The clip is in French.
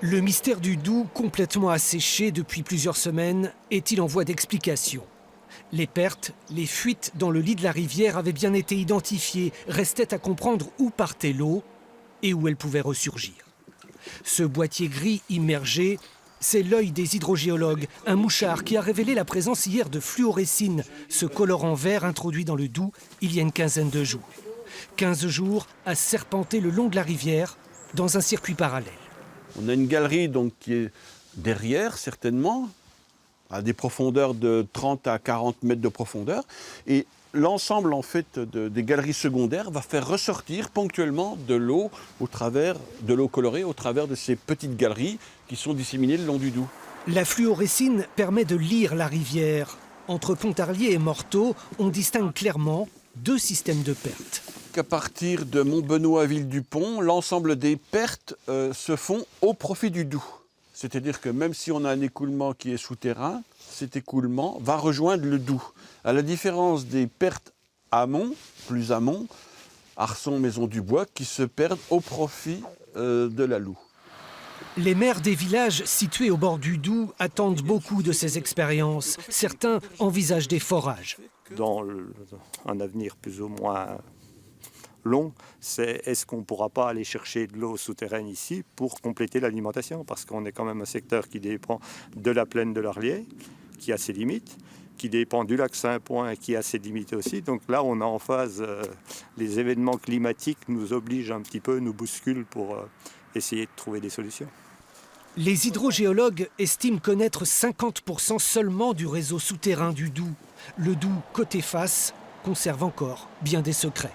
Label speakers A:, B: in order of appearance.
A: Le mystère du Doubs, complètement asséché depuis plusieurs semaines, est-il en voie d'explication? Les pertes, les fuites dans le lit de la rivière avaient bien été identifiées, restait à comprendre où partait l'eau et où elle pouvait ressurgir. Ce boîtier gris immergé, c'est l'œil des hydrogéologues, un mouchard qui a révélé la présence hier de fluorescine, ce colorant vert introduit dans le Doubs il y a une quinzaine de jours. 15 jours à serpenter le long de la rivière dans un circuit parallèle.
B: On a une galerie donc, qui est derrière, certainement, à des profondeurs de 30 à 40 mètres de profondeur. Et l'ensemble en fait, des galeries secondaires va faire ressortir ponctuellement de l'eau colorée au travers de ces petites galeries qui sont disséminées le long du Doubs.
A: La fluorescine permet de lire la rivière. Entre Pontarlier et Morteau, on distingue clairement deux systèmes de pertes.
B: À partir de Montbenoît à Ville-du-Pont, l'ensemble des pertes se font au profit du Doubs. C'est-à-dire que même si on a un écoulement qui est souterrain, cet écoulement va rejoindre le Doubs. À la différence des pertes amont, plus amont, Arson, Maison du Bois, qui se perdent au profit de la Loue.
A: Les maires des villages situés au bord du Doubs attendent beaucoup de ces expériences. Certains envisagent des forages.
C: Dans un avenir plus ou moins long, c'est est-ce qu'on ne pourra pas aller chercher de l'eau souterraine ici pour compléter l'alimentation, parce qu'on est quand même un secteur qui dépend de la plaine de l'Arlier, qui a ses limites, qui dépend du lac Saint-Point, qui a ses limites aussi. Donc là, on est en phase, les événements climatiques nous obligent un petit peu, nous bousculent pour essayer de trouver des solutions.
A: Les hydrogéologues estiment connaître 50% seulement du réseau souterrain du Doubs. Le Doubs, côté face, conserve encore bien des secrets.